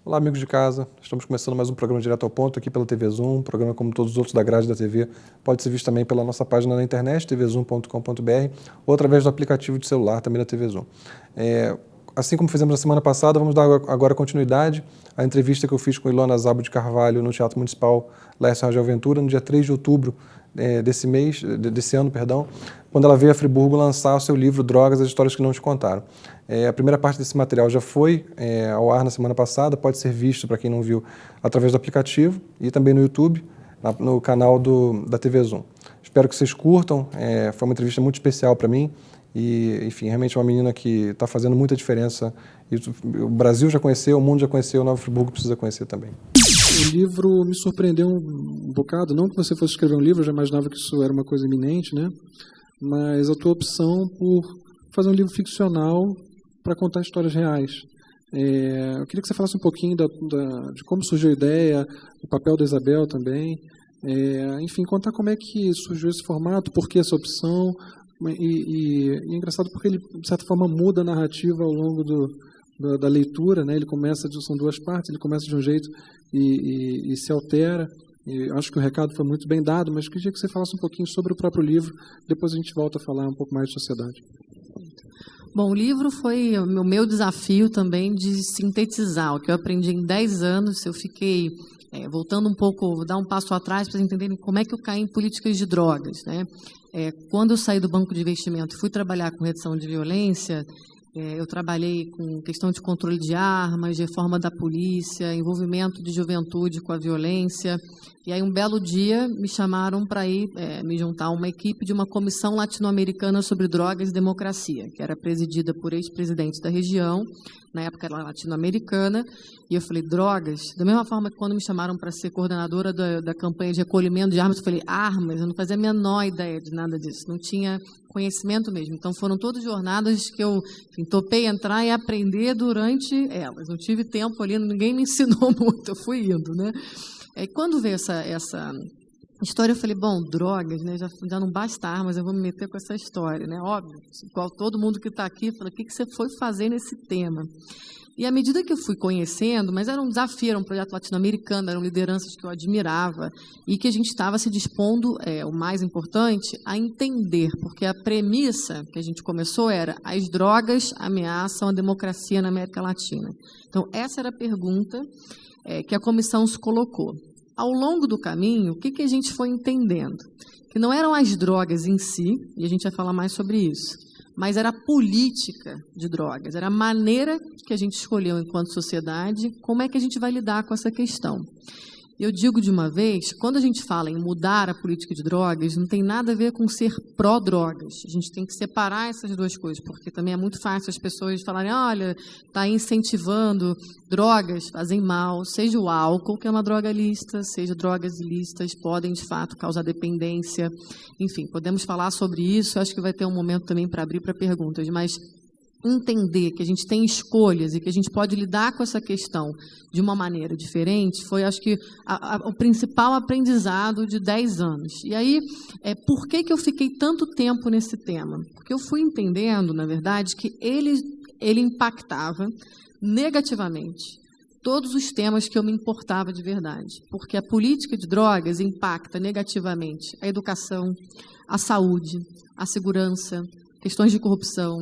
Olá, amigos de casa. Estamos começando mais um programa Direto ao Ponto aqui pela TV Zoom. Um programa, como todos os outros da grade da TV, pode ser visto também pela nossa página na internet, tvzoom.com.br, ou através do aplicativo de celular também da TV Zoom. Assim como fizemos na semana passada, vamos dar agora continuidade à entrevista que eu fiz com Ilona Szabo de Carvalho no Teatro Municipal Laércio Rangel Ventura, no dia 3 de outubro desse ano, quando ela veio a Friburgo lançar o seu livro Drogas, as Histórias que Não Te Contaram. A primeira parte desse material já foi ao ar na semana passada, pode ser visto, para quem não viu, através do aplicativo e também no YouTube, no canal da TV Zoom. Espero que vocês curtam, foi uma entrevista muito especial para mim e, enfim, realmente é uma menina que está fazendo muita diferença. O Brasil já conheceu, o mundo já conheceu, Nova Friburgo precisa conhecer também. O livro me surpreendeu um bocado, não que você fosse escrever um livro, eu já imaginava que isso era uma coisa iminente, né? Mas a tua opção por fazer um livro ficcional para contar histórias reais. Eu queria que você falasse um pouquinho de como surgiu a ideia, o papel da Isabel também, enfim, contar como é que surgiu esse formato, por que essa opção, e é engraçado porque ele, de certa forma, muda a narrativa ao longo da leitura, né? Ele começa, são duas partes, ele começa de um jeito e se altera. E acho que o recado foi muito bem dado, mas queria que você falasse um pouquinho sobre o próprio livro, depois a gente volta a falar um pouco mais de sociedade. Bom, o livro foi o meu desafio também de sintetizar o que eu aprendi em 10 anos. Eu fiquei voltando um pouco, vou dar um passo atrás para vocês entenderem como é que eu caí em políticas de drogas, né? Quando eu saí do banco de investimento e fui trabalhar com redução de violência, eu trabalhei com questão de controle de armas, reforma da polícia, envolvimento de juventude com a violência. E aí, um belo dia, me chamaram para ir me juntar a uma equipe de uma comissão latino-americana sobre drogas e democracia, que era presidida por ex-presidentes da região, na época era latino-americana. E eu falei, drogas? Da mesma forma que quando me chamaram para ser coordenadora da campanha de recolhimento de armas, eu falei, armas? Eu não fazia a menor ideia de nada disso, não tinha conhecimento mesmo. Então, foram todas jornadas que eu topei entrar e aprender durante elas. Não tive tempo ali, ninguém me ensinou muito, eu fui indo, né? E quando veio essa história, eu falei, bom, drogas, né? Já não basta armas, eu vou me meter com essa história, né? Óbvio, igual todo mundo que está aqui, falei, o que você foi fazer nesse tema? E à medida que eu fui conhecendo, mas era um desafio, era um projeto latino-americano, eram lideranças que eu admirava e que a gente estava se dispondo, o mais importante, a entender, porque a premissa que a gente começou era as drogas ameaçam a democracia na América Latina. Então, essa era a pergunta que a comissão se colocou. Ao longo do caminho, o que a gente foi entendendo? Que não eram as drogas em si, e a gente vai falar mais sobre isso, mas era a política de drogas, era a maneira que a gente escolheu enquanto sociedade, como é que a gente vai lidar com essa questão. Eu digo de uma vez, quando a gente fala em mudar a política de drogas, não tem nada a ver com ser pró-drogas. A gente tem que separar essas duas coisas, porque também é muito fácil as pessoas falarem, olha, está incentivando drogas, fazem mal, seja o álcool, que é uma droga lícita, seja drogas ilícitas, podem, de fato, causar dependência. Enfim, podemos falar sobre isso, acho que vai ter um momento também para abrir para perguntas, mas entender que a gente tem escolhas e que a gente pode lidar com essa questão de uma maneira diferente foi, acho que, o principal aprendizado de 10 anos. E aí, por que eu fiquei tanto tempo nesse tema? Porque eu fui entendendo, na verdade, que ele impactava negativamente todos os temas que eu me importava de verdade. Porque a política de drogas impacta negativamente a educação, a saúde, a segurança, questões de corrupção,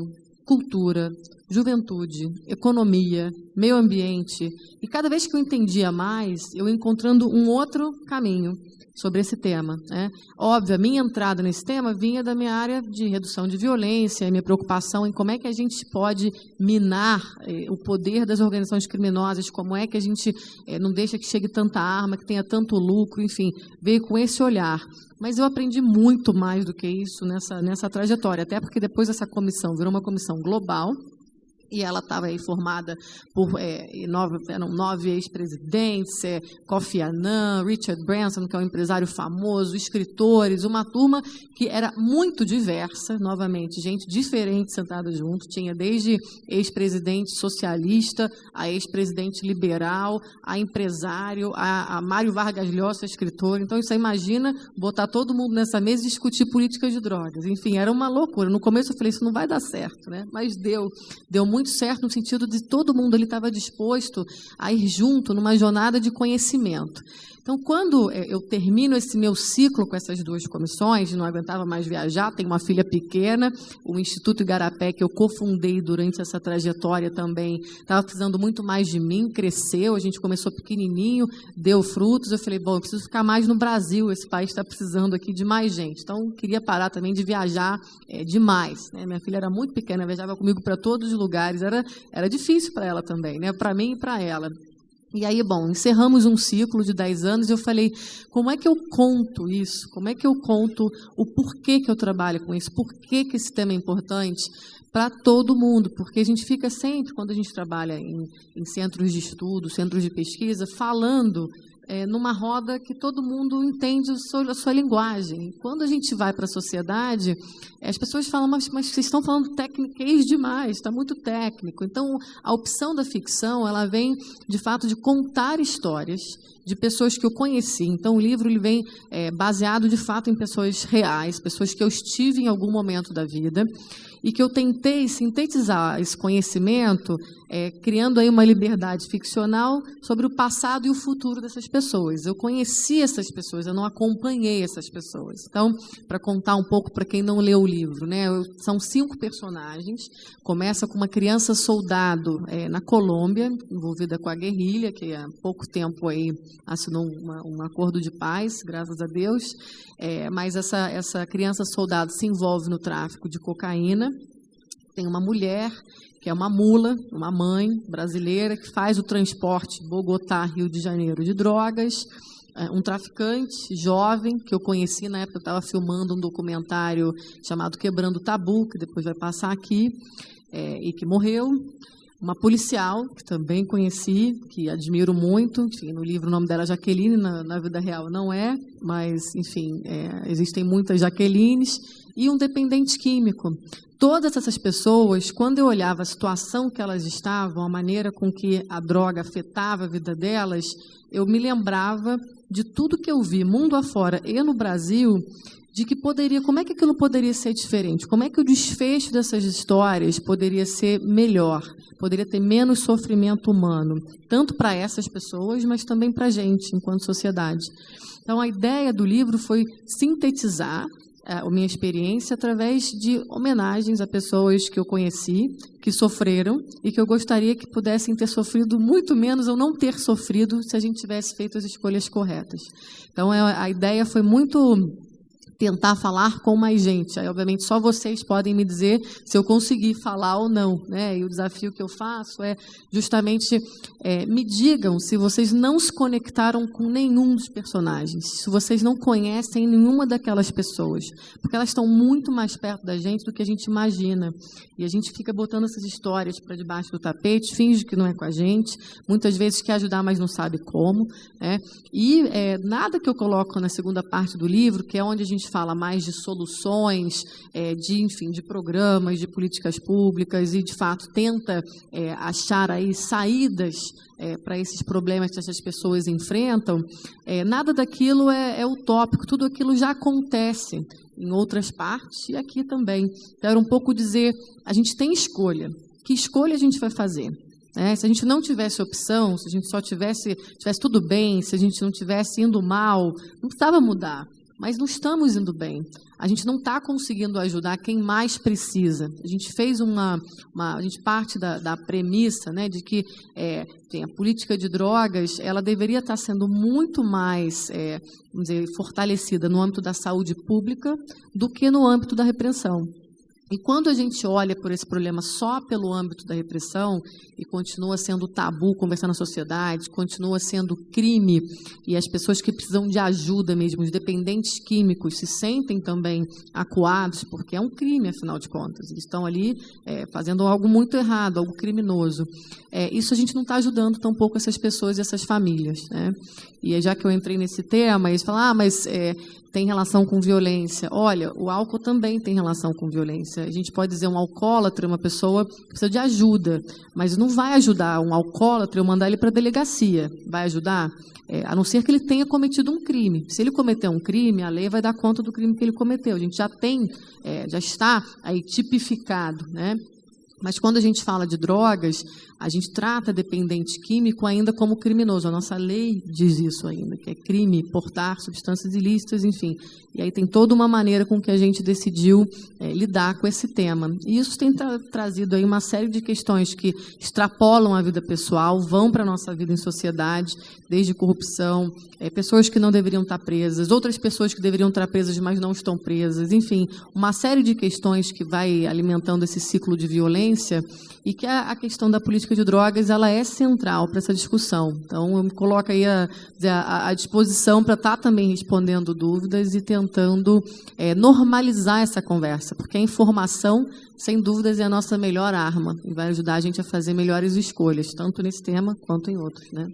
cultura, juventude, economia, meio ambiente. E cada vez que eu entendia mais, eu ia encontrando um outro caminho sobre esse tema, né? Óbvio, a minha entrada nesse tema vinha da minha área de redução de violência, a minha preocupação em como é que a gente pode minar o poder das organizações criminosas, como é que a gente não deixa que chegue tanta arma, que tenha tanto lucro, enfim, veio com esse olhar. Mas eu aprendi muito mais do que isso nessa trajetória, até porque depois essa comissão virou uma comissão global, e ela estava aí formada por eram 9 ex-presidentes, Kofi Annan, Richard Branson, que é um empresário famoso, escritores, uma turma que era muito diversa, novamente, gente diferente sentada junto, tinha desde ex-presidente socialista, a ex-presidente liberal, a empresário, a Mário Vargas Llosa, escritor. Então, você imagina botar todo mundo nessa mesa e discutir políticas de drogas. Enfim, era uma loucura. No começo eu falei, isso não vai dar certo, né? Mas deu muito muito certo no sentido de todo mundo ali estava disposto a ir junto numa jornada de conhecimento. Então, quando eu termino esse meu ciclo com essas duas comissões, não aguentava mais viajar, tenho uma filha pequena, o Instituto Igarapé, que eu cofundei durante essa trajetória também, estava precisando muito mais de mim, cresceu, a gente começou pequenininho, deu frutos, eu falei, bom, eu preciso ficar mais no Brasil, esse país está precisando aqui de mais gente. Então, queria parar também de viajar demais, né? Minha filha era muito pequena, viajava comigo para todos os lugares, era difícil para ela também, né? Para mim e para ela. E aí, bom, encerramos um ciclo de 10 anos e eu falei, como é que eu conto isso? Como é que eu conto o porquê que eu trabalho com isso? Por que esse tema é importante para todo mundo? Porque a gente fica sempre, quando a gente trabalha em centros de estudo, centros de pesquisa, falando numa roda que todo mundo entende a sua linguagem. Quando a gente vai para a sociedade, as pessoas falam, mas vocês estão falando tecniquez demais, está muito técnico. Então, a opção da ficção, ela vem, de fato, de contar histórias de pessoas que eu conheci. Então, o livro ele vem baseado, de fato, em pessoas reais, pessoas que eu estive em algum momento da vida, e que eu tentei sintetizar esse conhecimento, criando aí uma liberdade ficcional sobre o passado e o futuro dessas pessoas. Eu conheci essas pessoas, eu não acompanhei essas pessoas. Então, para contar um pouco para quem não leu o livro, né, são 5 personagens. Começa com uma criança soldado na Colômbia, envolvida com a guerrilha, que há pouco tempo aí assinou um acordo de paz, graças a Deus. Mas essa criança soldado se envolve no tráfico de cocaína. Tem uma mulher, que é uma mula, uma mãe brasileira, que faz o transporte Bogotá-Rio de Janeiro de drogas. Um traficante jovem, que eu conheci na época, eu estava filmando um documentário chamado Quebrando o Tabu, que depois vai passar aqui, e que morreu. Uma policial, que também conheci, que admiro muito, enfim, no livro o nome dela é Jaqueline, na vida real não é, mas, enfim, existem muitas Jaquelines, e um dependente químico. Todas essas pessoas, quando eu olhava a situação que elas estavam, a maneira com que a droga afetava a vida delas, eu me lembrava de tudo que eu vi, mundo afora e no Brasil, de que como é que aquilo poderia ser diferente? Como é que o desfecho dessas histórias poderia ser melhor? Poderia ter menos sofrimento humano, tanto para essas pessoas, mas também para a gente, enquanto sociedade. Então, a ideia do livro foi sintetizar a minha experiência através de homenagens a pessoas que eu conheci, que sofreram e que eu gostaria que pudessem ter sofrido muito menos ou não ter sofrido se a gente tivesse feito as escolhas corretas. Então, a ideia foi muito tentar falar com mais gente. Aí, obviamente, só vocês podem me dizer se eu conseguir falar ou não, né? E o desafio que eu faço é justamente me digam se vocês não se conectaram com nenhum dos personagens, se vocês não conhecem nenhuma daquelas pessoas, porque elas estão muito mais perto da gente do que a gente imagina. E a gente fica botando essas histórias para debaixo do tapete, finge que não é com a gente, muitas vezes quer ajudar, mas não sabe como, né? E nada que eu coloco na segunda parte do livro, que é onde a gente fala mais de soluções, de programas, de políticas públicas e, de fato, tenta achar aí saídas para esses problemas que essas pessoas enfrentam, nada daquilo é utópico, tudo aquilo já acontece em outras partes e aqui também. Então, era um pouco dizer, a gente tem escolha. Que escolha a gente vai fazer? Se a gente não tivesse opção, se a gente só tivesse tudo bem, se a gente não tivesse indo mal, não precisava mudar. Mas não estamos indo bem. A gente não está conseguindo ajudar quem mais precisa. A gente fez a gente parte da premissa, né, de que a política de drogas ela deveria estar sendo muito mais fortalecida no âmbito da saúde pública do que no âmbito da repressão. E quando a gente olha por esse problema só pelo âmbito da repressão e continua sendo tabu conversar na sociedade, continua sendo crime e as pessoas que precisam de ajuda mesmo, os dependentes químicos, se sentem também acuados, porque é um crime, afinal de contas. Eles estão ali fazendo algo muito errado, algo criminoso. Isso a gente não está ajudando tampouco essas pessoas e essas famílias, né? E já que eu entrei nesse tema, eles falam, mas tem relação com violência. Olha, o álcool também tem relação com violência. A gente pode dizer um alcoólatra, uma pessoa que precisa de ajuda, mas não vai ajudar um alcoólatra eu mandar ele para a delegacia. Vai ajudar? A não ser que ele tenha cometido um crime. Se ele cometer um crime, a lei vai dar conta do crime que ele cometeu. A gente já está aí tipificado, né? Mas quando a gente fala de drogas, a gente trata dependente químico ainda como criminoso. A nossa lei diz isso ainda, que é crime portar substâncias ilícitas, enfim. E aí tem toda uma maneira com que a gente decidiu lidar com esse tema. E isso tem trazido aí uma série de questões que extrapolam a vida pessoal, vão para a nossa vida em sociedade, desde corrupção, pessoas que não deveriam estar presas, outras pessoas que deveriam estar presas, mas não estão presas, enfim, uma série de questões que vai alimentando esse ciclo de violência e que a questão da política de drogas ela é central para essa discussão. Então, eu me coloco aí à disposição para estar também respondendo dúvidas e tentando normalizar essa conversa, porque a informação, sem dúvidas, é a nossa melhor arma e vai ajudar a gente a fazer melhores escolhas, tanto nesse tema quanto em outros, né?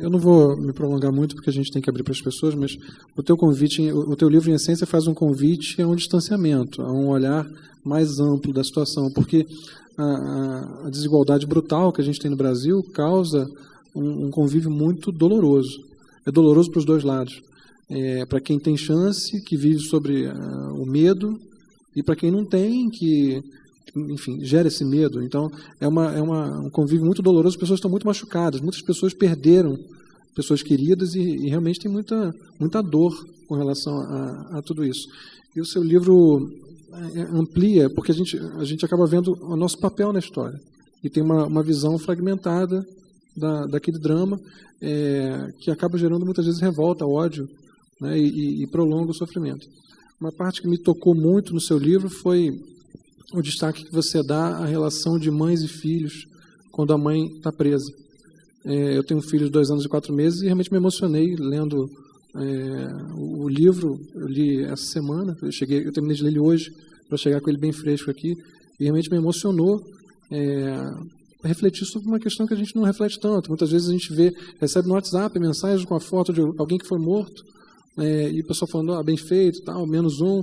Eu não vou me prolongar muito, porque a gente tem que abrir para as pessoas, mas o teu convite, o teu livro, em essência, faz um convite a um distanciamento, a um olhar mais amplo da situação, porque a desigualdade brutal que a gente tem no Brasil causa um convívio muito doloroso. É doloroso para os dois lados. Para quem tem chance, que vive sobre o medo, e para quem não tem, que, enfim, gera esse medo. Então, é um convívio muito doloroso, as pessoas estão muito machucadas, muitas pessoas perderam pessoas queridas e realmente tem muita dor com relação a tudo isso. E o seu livro amplia, porque a gente acaba vendo o nosso papel na história. E tem uma visão fragmentada daquele drama que acaba gerando muitas vezes revolta, ódio, né, e prolonga o sofrimento. Uma parte que me tocou muito no seu livro foi o destaque que você dá à relação de mães e filhos quando a mãe está presa. Eu tenho um filho de 2 anos e 4 meses e realmente me emocionei lendo o livro. Eu li essa semana, eu terminei de ler ele hoje para chegar com ele bem fresco aqui, e realmente me emocionou refletir sobre uma questão que a gente não reflete tanto. Muitas vezes a gente recebe no WhatsApp mensagem com a foto de alguém que foi morto, e o pessoal falando, bem feito, tal, menos um,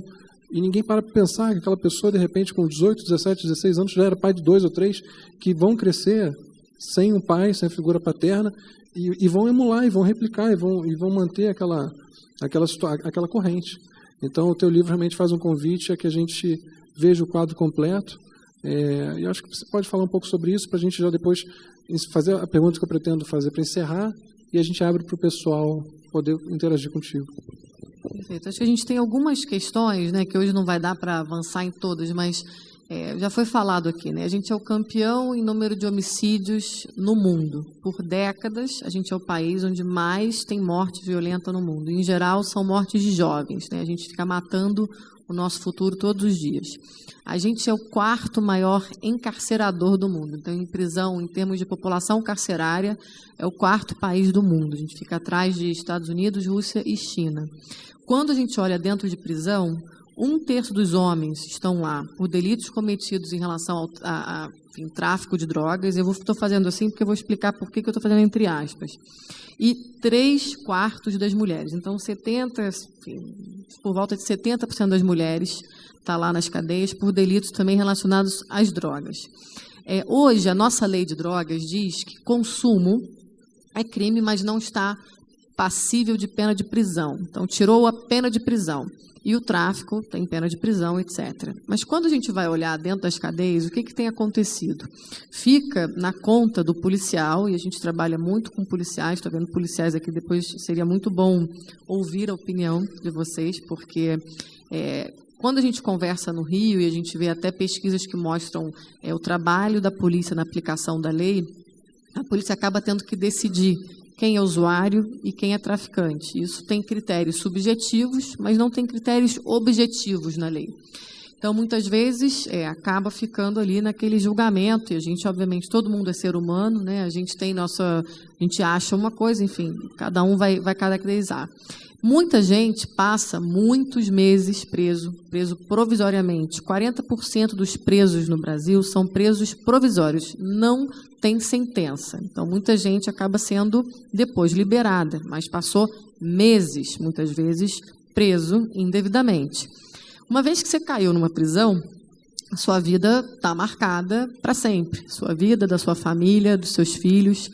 e ninguém para pensar que aquela pessoa, de repente, com 18, 17, 16 anos, já era pai de 2 ou 3, que vão crescer sem um pai, sem a figura paterna, e vão emular, e vão replicar, e vão manter aquela corrente. Então, o teu livro realmente faz um convite a que a gente veja o quadro completo, e acho que você pode falar um pouco sobre isso, para a gente já depois fazer a pergunta que eu pretendo fazer para encerrar, e a gente abre para o pessoal poder interagir contigo. Perfeito. Acho que a gente tem algumas questões, né, que hoje não vai dar para avançar em todas, mas já foi falado aqui, né? A gente é o campeão em número de homicídios no mundo. Por décadas, a gente é o país onde mais tem morte violenta no mundo. Em geral, são mortes de jovens, né? A gente fica matando o nosso futuro todos os dias. A gente é o 4º maior encarcerador do mundo. Então, em prisão, em termos de população carcerária, é o 4º país do mundo. A gente fica atrás de Estados Unidos, Rússia e China. Quando a gente olha dentro de prisão, 1/3 dos homens estão lá por delitos cometidos em relação ao tráfico de drogas. Eu estou fazendo assim porque eu vou explicar por que eu estou fazendo entre aspas. E 3/4 das mulheres. Então, por volta de 70% das mulheres está lá nas cadeias por delitos também relacionados às drogas. Hoje, a nossa lei de drogas diz que consumo é crime, mas não está passível de pena de prisão. Então, tirou a pena de prisão. E o tráfico tem pena de prisão, etc. Mas quando a gente vai olhar dentro das cadeias, o que tem acontecido? Fica na conta do policial, e a gente trabalha muito com policiais, estou vendo policiais aqui, depois seria muito bom ouvir a opinião de vocês, porque quando a gente conversa no Rio, e a gente vê até pesquisas que mostram o trabalho da polícia na aplicação da lei, a polícia acaba tendo que decidir quem é usuário e quem é traficante. Isso tem critérios subjetivos, mas não tem critérios objetivos na lei. Então, muitas vezes, acaba ficando ali naquele julgamento, e a gente, obviamente, todo mundo é ser humano, né? A gente acha uma coisa, enfim, cada um vai caracterizar. Muita gente passa muitos meses preso provisoriamente. 40% dos presos no Brasil são presos provisórios, não tem sentença. Então, muita gente acaba sendo depois liberada, mas passou meses, muitas vezes, preso indevidamente. Uma vez que você caiu numa prisão, a sua vida está marcada para sempre. Sua vida, da sua família, dos seus filhos.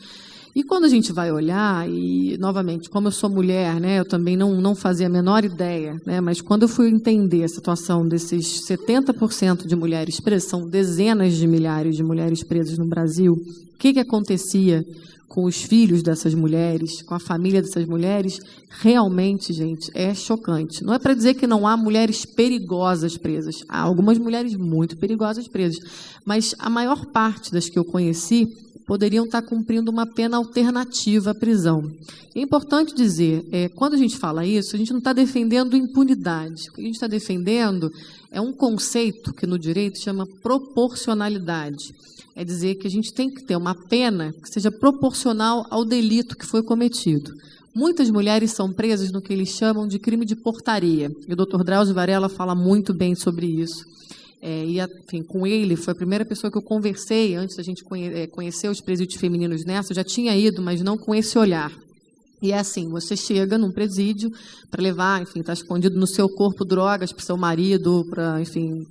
E quando a gente vai olhar, e novamente, como eu sou mulher, né, eu também não fazia a menor ideia, né, mas quando eu fui entender a situação desses 70% de mulheres presas, são dezenas de milhares de mulheres presas no Brasil, o que acontecia com os filhos dessas mulheres, com a família dessas mulheres, realmente, gente, é chocante. Não é para dizer que não há mulheres perigosas presas. Há algumas mulheres muito perigosas presas, mas a maior parte das que eu conheci poderiam estar cumprindo uma pena alternativa à prisão. É importante dizer, quando a gente fala isso, a gente não está defendendo impunidade. O que a gente está defendendo é um conceito que no direito chama proporcionalidade. É dizer que a gente tem que ter uma pena que seja proporcional ao delito que foi cometido. Muitas mulheres são presas no que eles chamam de crime de portaria. E o Dr. Drauzio Varela fala muito bem sobre isso. Enfim, com ele, foi a primeira pessoa que eu conversei antes da gente conhecer os presídios femininos nessa. Eu já tinha ido, mas não com esse olhar. E é assim, você chega num presídio para levar, enfim, está escondido no seu corpo drogas para o seu marido, para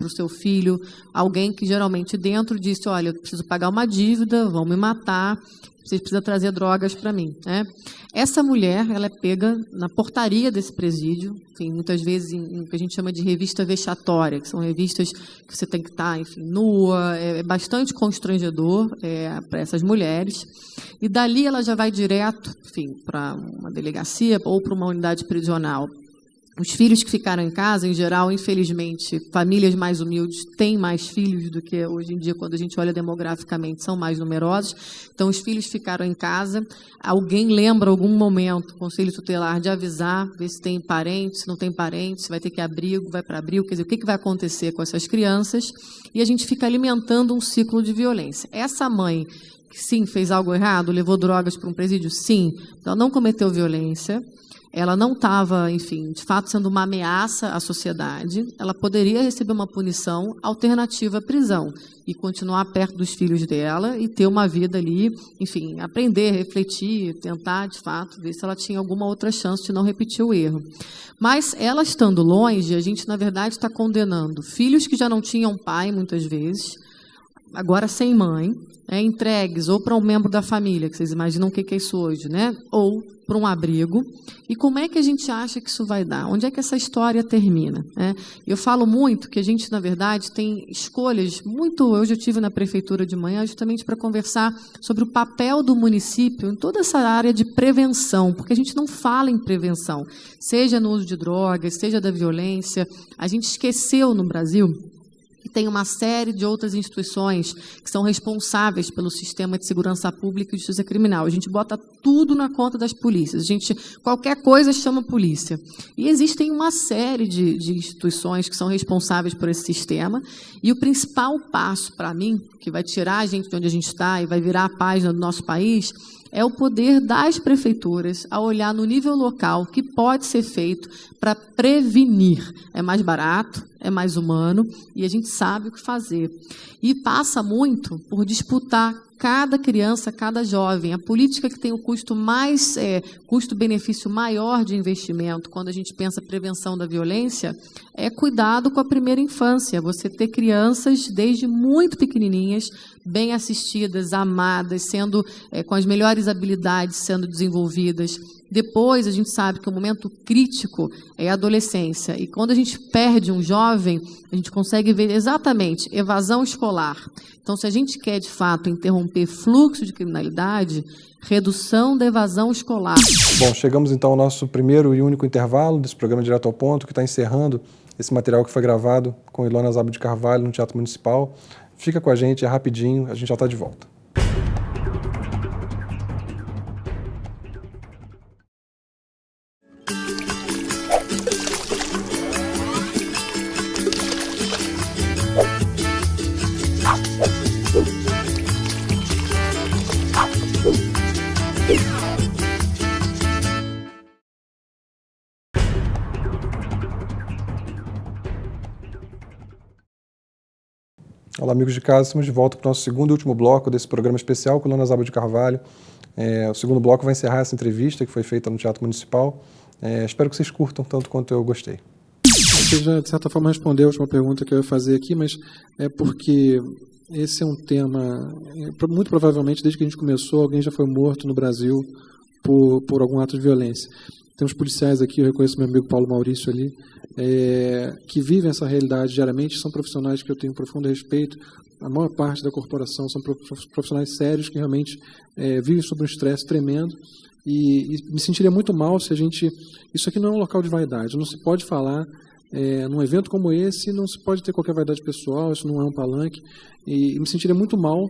o seu filho, alguém que geralmente dentro disse, olha, eu preciso pagar uma dívida, vão me matar, você precisa trazer drogas para mim, né? Essa mulher, ela é pega na portaria desse presídio, enfim, muitas vezes em o que a gente chama de revista vexatória, que são revistas que você tem que estar, enfim, nua, é bastante constrangedor para essas mulheres, e dali ela já vai direto, enfim, para uma delegacia ou para uma unidade prisional. Os filhos que ficaram em casa, em geral, infelizmente, famílias mais humildes têm mais filhos do que hoje em dia, quando a gente olha demograficamente, são mais numerosos. Então, os filhos ficaram em casa. Alguém lembra, algum momento, o Conselho Tutelar, de avisar, ver se tem parente, se não tem parente, se vai ter que abrigo, vai para abrigo, quer dizer, o que vai acontecer com essas crianças? E a gente fica alimentando um ciclo de violência. Essa mãe, que sim, fez algo errado, levou drogas para um presídio, sim, ela não cometeu violência, ela não estava, enfim, de fato sendo uma ameaça à sociedade, ela poderia receber uma punição alternativa à prisão e continuar perto dos filhos dela e ter uma vida ali, enfim, aprender, refletir, tentar, de fato, ver se ela tinha alguma outra chance de não repetir o erro. Mas ela estando longe, a gente, na verdade, está condenando filhos que já não tinham pai, muitas vezes, agora sem mãe, entregues ou para um membro da família, que vocês imaginam o que é isso hoje, né? Ou para um abrigo. E como é que a gente acha que isso vai dar? Onde é que essa história termina? Eu falo muito que a gente, na verdade, tem escolhas muito... Hoje eu estive na prefeitura de manhã justamente para conversar sobre o papel do município em toda essa área de prevenção, porque a gente não fala em prevenção, seja no uso de drogas, seja da violência. A gente esqueceu no Brasil que tem uma série de outras instituições que são responsáveis pelo sistema de segurança pública e justiça criminal. A gente bota tudo na conta das polícias. Qualquer coisa chama polícia. E existem uma série de instituições que são responsáveis por esse sistema. E o principal passo, para mim, que vai tirar a gente de onde a gente está e vai virar a página do nosso país, é o poder das prefeituras a olhar no nível local o que pode ser feito para prevenir. É mais barato, é mais humano e a gente sabe o que fazer. E passa muito por disputar cada criança, cada jovem. A política que tem o custo-benefício maior de investimento, quando a gente pensa prevenção da violência, é cuidado com a primeira infância. Você ter crianças desde muito pequenininhas, bem assistidas, amadas, sendo com as melhores habilidades sendo desenvolvidas. Depois, a gente sabe que o momento crítico é a adolescência. E quando a gente perde um jovem, a gente consegue ver exatamente evasão escolar. Então, se a gente quer, de fato, interromper fluxo de criminalidade, redução da evasão escolar. Bom, chegamos então ao nosso primeiro e único intervalo desse programa Direto ao Ponto, que está encerrando esse material que foi gravado com Ilona Zaba de Carvalho no Teatro Municipal. Fica com a gente, é rapidinho, a gente já está de volta. Olá, amigos de casa, estamos de volta para o nosso segundo e último bloco desse programa especial com Ilona Zaba de Carvalho. O segundo bloco vai encerrar essa entrevista que foi feita no Teatro Municipal. Espero que vocês curtam tanto quanto eu gostei. Você já, de certa forma, respondeu a última pergunta que eu ia fazer aqui, mas é porque esse é um tema, muito provavelmente, desde que a gente começou, alguém já foi morto no Brasil por algum ato de violência. Tem uns policiais aqui, eu reconheço meu amigo Paulo Maurício ali, que vivem essa realidade diariamente, são profissionais que eu tenho profundo respeito. A maior parte da corporação são profissionais sérios que realmente vivem sob um estresse tremendo. E me sentiria muito mal se a gente... Isso aqui não é um local de vaidade, não se pode falar... num evento como esse, não se pode ter qualquer vaidade pessoal, isso não é um palanque. E me sentiria muito mal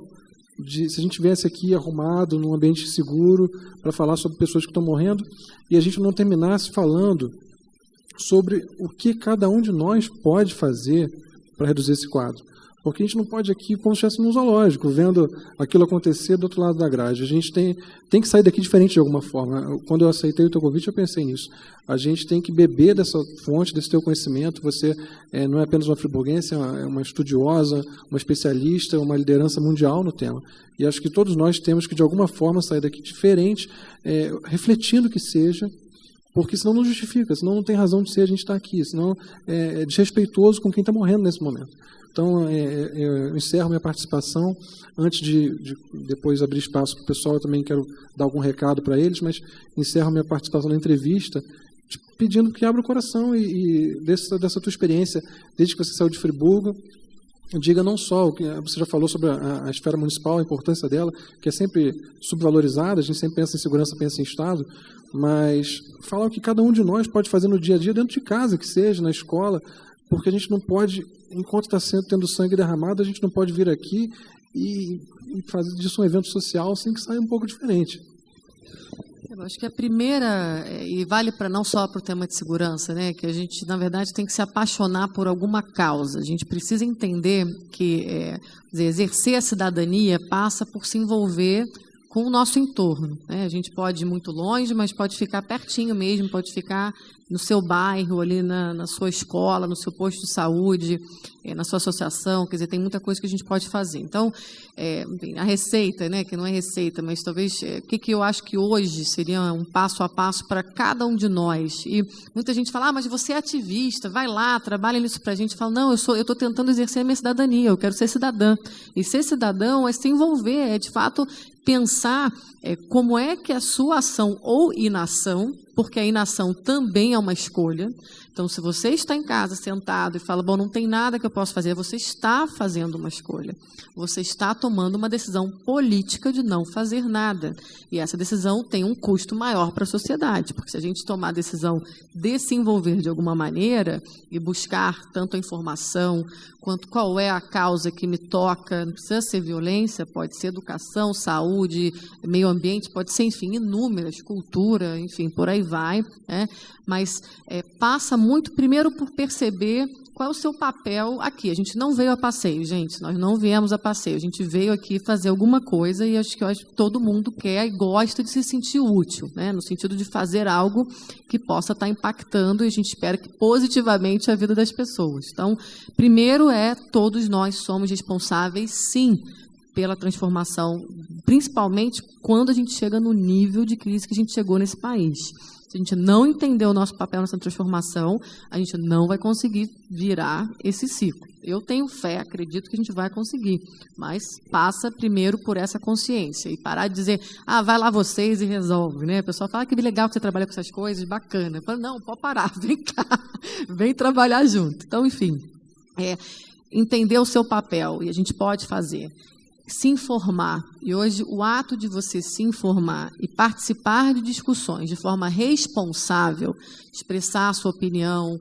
se a gente viesse aqui arrumado, num ambiente seguro, para falar sobre pessoas que estão morrendo, e a gente não terminasse falando sobre o que cada um de nós pode fazer para reduzir esse quadro. Porque a gente não pode aqui, como se estivesse num zoológico, vendo aquilo acontecer do outro lado da grade. A gente tem que sair daqui diferente de alguma forma. Quando eu aceitei o teu convite, eu pensei nisso. A gente tem que beber dessa fonte, desse teu conhecimento. Você não é apenas uma friburguense, é uma estudiosa, uma especialista, uma liderança mundial no tema. E acho que todos nós temos que, de alguma forma, sair daqui diferente, refletindo que seja, porque senão não justifica, senão não tem razão de ser a gente estar aqui, senão é desrespeitoso com quem está morrendo nesse momento. Então, eu encerro minha participação. Antes de depois abrir espaço para o pessoal, eu também quero dar algum recado para eles, mas encerro minha participação na entrevista pedindo que abra o coração e dessa tua experiência, desde que você saiu de Friburgo, diga não só o que você já falou sobre a esfera municipal, a importância dela, que é sempre subvalorizada, a gente sempre pensa em segurança, pensa em Estado, mas falar o que cada um de nós pode fazer no dia a dia, dentro de casa, que seja, na escola, porque a gente não pode, enquanto está tendo sangue derramado, a gente não pode vir aqui e fazer disso um evento social sem que saia um pouco diferente. Eu acho que a primeira, e vale para não só para o tema de segurança, né, que a gente, na verdade, tem que se apaixonar por alguma causa. A gente precisa entender que exercer a cidadania passa por se envolver com o nosso entorno, né? A gente pode ir muito longe, mas pode ficar pertinho mesmo, pode ficar no seu bairro, ali na sua escola, no seu posto de saúde, na sua associação, quer dizer, tem muita coisa que a gente pode fazer. Então, enfim, a receita, né, que não é receita, mas talvez, o que eu acho que hoje seria um passo a passo para cada um de nós. E muita gente fala, mas você é ativista, vai lá, trabalha nisso para a gente. Fala, não, eu estou tentando exercer a minha cidadania, eu quero ser cidadã. E ser cidadão é se envolver, é de fato pensar como é que a sua ação ou inação, porque a inação também é uma escolha. Então, se você está em casa sentado e fala, bom, não tem nada que eu possa fazer, você está fazendo uma escolha. Você está tomando uma decisão política de não fazer nada. E essa decisão tem um custo maior para a sociedade, porque se a gente tomar a decisão de se envolver de alguma maneira e buscar tanto a informação quanto qual é a causa que me toca, não precisa ser violência, pode ser educação, saúde, meio ambiente, pode ser, enfim, inúmeras, cultura, enfim, por aí vai, né? Mas passa muito, primeiro, por perceber qual é o seu papel aqui. A gente não veio a passeio, gente, nós não viemos a passeio, a gente veio aqui fazer alguma coisa e acho que todo mundo quer e gosta de se sentir útil, né? No sentido de fazer algo que possa estar impactando e a gente espera que positivamente a vida das pessoas. Então, primeiro todos nós somos responsáveis, sim, pela transformação, principalmente quando a gente chega no nível de crise que a gente chegou nesse país. Se a gente não entender o nosso papel nessa transformação, a gente não vai conseguir virar esse ciclo. Eu tenho fé, acredito que a gente vai conseguir, mas passa primeiro por essa consciência e parar de dizer, vai lá vocês e resolve, né? A pessoa fala que legal que você trabalha com essas coisas, bacana. Eu falo, não, pode parar, vem cá, vem trabalhar junto. Então, enfim, entender o seu papel, e a gente pode fazer. Se informar, e hoje o ato de você se informar e participar de discussões de forma responsável, expressar a sua opinião,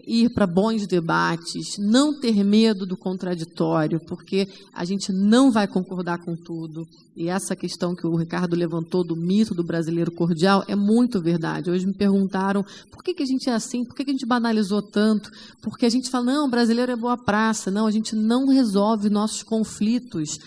ir para bons debates, não ter medo do contraditório, porque a gente não vai concordar com tudo. E essa questão que o Ricardo levantou do mito do brasileiro cordial é muito verdade. Hoje me perguntaram por que a gente é assim, por que a gente banalizou tanto, porque a gente fala, não, o brasileiro é boa praça, não, a gente não resolve nossos conflitos,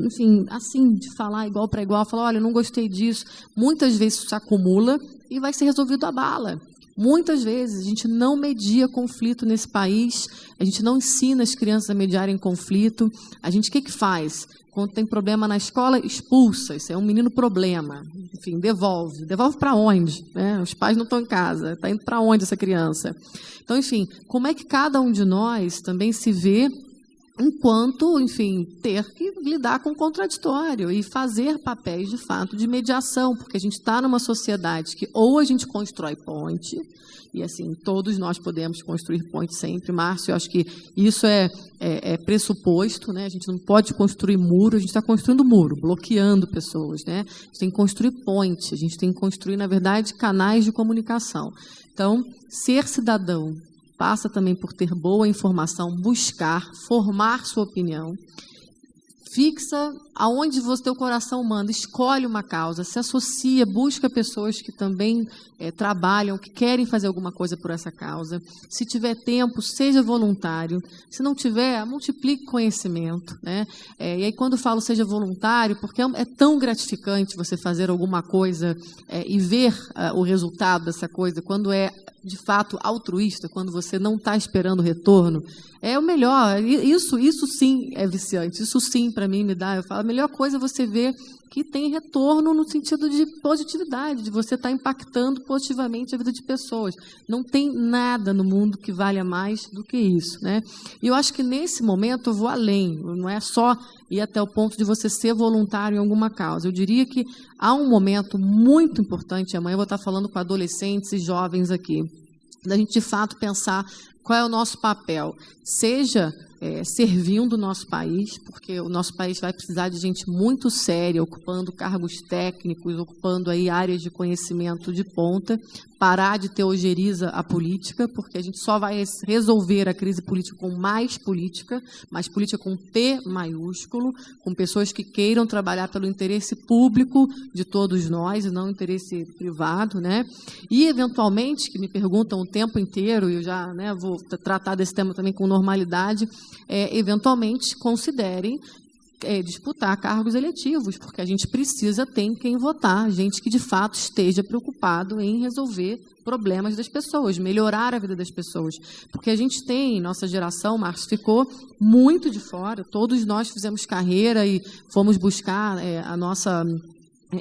enfim, assim, de falar igual para igual, falar, olha, eu não gostei disso, muitas vezes isso se acumula e vai ser resolvido à bala. Muitas vezes a gente não media conflito nesse país, a gente não ensina as crianças a mediarem conflito. A gente o que faz? Quando tem problema na escola, expulsa. Isso é um menino problema. Enfim, devolve. Devolve para onde? Os pais não estão em casa. Está indo para onde essa criança? Então, enfim, como é que cada um de nós também se vê enquanto, enfim, ter que lidar com o contraditório e fazer papéis, de fato, de mediação, porque a gente está numa sociedade que ou a gente constrói ponte, e assim, todos nós podemos construir ponte sempre, Márcio, eu acho que isso é pressuposto, né? A gente não pode construir muro, a gente está construindo muro, bloqueando pessoas, né? A gente tem que construir ponte, a gente tem que construir, na verdade, canais de comunicação. Então, ser cidadão passa também por ter boa informação, buscar, formar sua opinião, fixa aonde você, teu coração manda, escolhe uma causa, se associa, busca pessoas que também trabalham, que querem fazer alguma coisa por essa causa. Se tiver tempo, seja voluntário. Se não tiver, multiplique conhecimento, né? E aí, quando eu falo seja voluntário, porque é tão gratificante você fazer alguma coisa e ver o resultado dessa coisa, quando é de fato altruísta, quando você não está esperando retorno, é o melhor. Isso sim é viciante, isso sim para mim me dá, eu falo, a melhor coisa é você ver que tem retorno no sentido de positividade, de você estar impactando positivamente a vida de pessoas. Não tem nada no mundo que valha mais do que isso, né? E eu acho que nesse momento eu vou além, não é só ir até o ponto de você ser voluntário em alguma causa. Eu diria que há um momento muito importante, amanhã eu vou estar falando com adolescentes e jovens aqui, da gente de fato pensar qual é o nosso papel, seja servindo o nosso país, porque o nosso país vai precisar de gente muito séria, ocupando cargos técnicos, ocupando aí áreas de conhecimento de ponta, parar de ter ojeriza a política, porque a gente só vai resolver a crise política com mais política com P maiúsculo, com pessoas que queiram trabalhar pelo interesse público de todos nós e não interesse privado, né? E, eventualmente, que me perguntam o tempo inteiro, e eu já vou tratar desse tema também com normalidade, eventualmente considerem disputar cargos eletivos, porque a gente precisa ter em quem votar, gente que de fato esteja preocupado em resolver problemas das pessoas, melhorar a vida das pessoas. Porque a gente tem, nossa geração, Márcio, ficou muito de fora, todos nós fizemos carreira e fomos buscar a nossa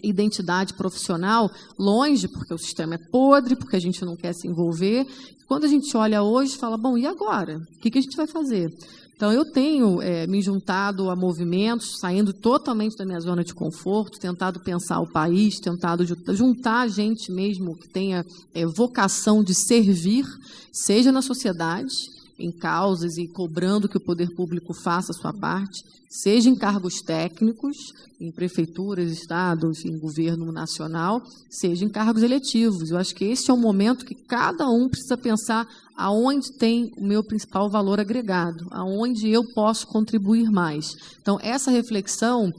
identidade profissional longe, porque o sistema é podre, porque a gente não quer se envolver. Quando a gente olha hoje, fala, bom, e agora? O que a gente vai fazer? Então, eu tenho me juntado a movimentos, saindo totalmente da minha zona de conforto, tentado pensar o país, tentado juntar gente mesmo que tenha vocação de servir, seja na sociedade, em causas e cobrando que o poder público faça a sua parte, seja em cargos técnicos, em prefeituras, estado, enfim, governo nacional, seja em cargos eletivos. Eu acho que esse é um momento que cada um precisa pensar aonde tem o meu principal valor agregado, aonde eu posso contribuir mais. Então, essa reflexão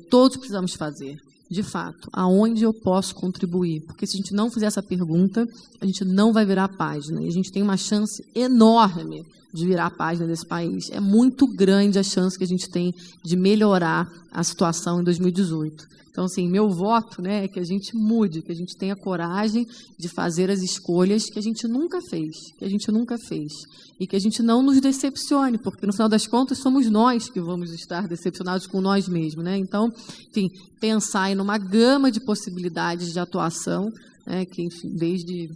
todos precisamos fazer. De fato, aonde eu posso contribuir? Porque se a gente não fizer essa pergunta, a gente não vai virar a página. E a gente tem uma chance enorme de virar a página desse país. É muito grande a chance que a gente tem de melhorar a situação em 2018. Então, assim, meu voto, é que a gente mude, que a gente tenha coragem de fazer as escolhas que a gente nunca fez, e que a gente não nos decepcione, porque, no final das contas, somos nós que vamos estar decepcionados com nós mesmos, né? Então, enfim, pensar em uma gama de possibilidades de atuação, que, enfim, desde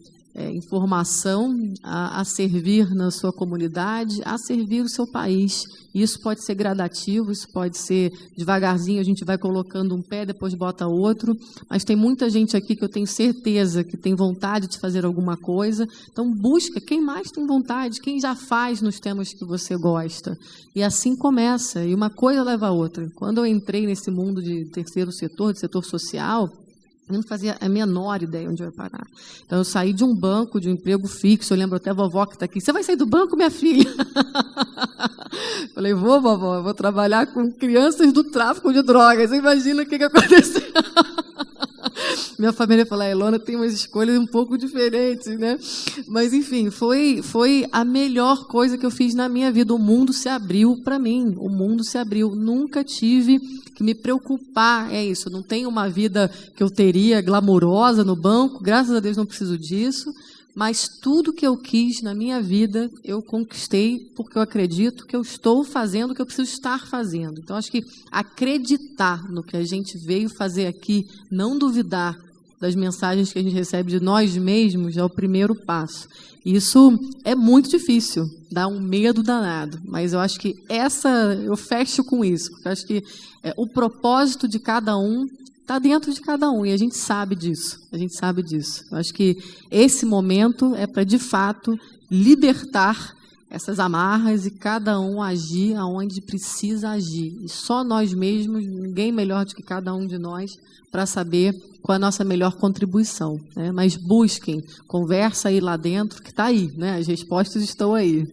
informação a servir na sua comunidade, a servir o seu país. Isso pode ser gradativo, isso pode ser devagarzinho, a gente vai colocando um pé, depois bota outro, mas tem muita gente aqui que eu tenho certeza que tem vontade de fazer alguma coisa, então busca quem mais tem vontade, quem já faz nos temas que você gosta, e assim começa, e uma coisa leva a outra. Quando eu entrei nesse mundo de terceiro setor, de setor social, eu não fazia a menor ideia onde eu ia parar. Então, eu saí de um banco, de um emprego fixo, eu lembro até a vovó que está aqui, você vai sair do banco, minha filha? Falei, vou, vovó, eu vou trabalhar com crianças do tráfico de drogas, você imagina o que aconteceu? Minha família falou, a Ilona tem umas escolhas um pouco diferentes, né? Mas, enfim, foi a melhor coisa que eu fiz na minha vida. O mundo se abriu para mim, o mundo se abriu. Nunca tive que me preocupar, isso, não tenho uma vida que eu teria glamourosa no banco, graças a Deus não preciso disso, mas tudo que eu quis na minha vida, eu conquistei porque eu acredito que eu estou fazendo o que eu preciso estar fazendo. Então, acho que acreditar no que a gente veio fazer aqui, não duvidar, das mensagens que a gente recebe de nós mesmos é o primeiro passo. Isso é muito difícil, dá um medo danado, mas eu acho que eu fecho com isso, porque eu acho que o propósito de cada um está dentro de cada um, e a gente sabe disso, Eu acho que esse momento é para, de fato, libertar essas amarras e cada um agir aonde precisa agir. E só nós mesmos, ninguém melhor do que cada um de nós, para saber qual é a nossa melhor contribuição, né? Mas busquem, conversa aí lá dentro, que está aí, né? As respostas estão aí.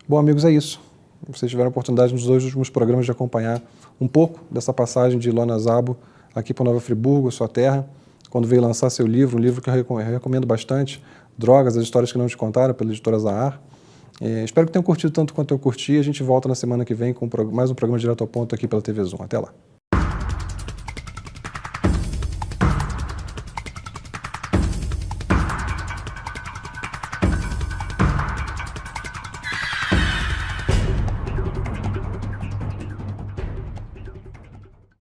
Bom, amigos, é isso. Vocês tiveram a oportunidade nos 2 últimos programas de acompanhar um pouco dessa passagem de Ilona Szabo aqui para Nova Friburgo, sua terra, quando veio lançar seu livro, um livro que eu recomendo bastante, Drogas, as histórias que não te contaram, pela editora Zahar. Espero que tenham curtido tanto quanto eu curti. A gente volta na semana que vem com mais um programa direto ao ponto aqui pela TV Zoom. Até lá.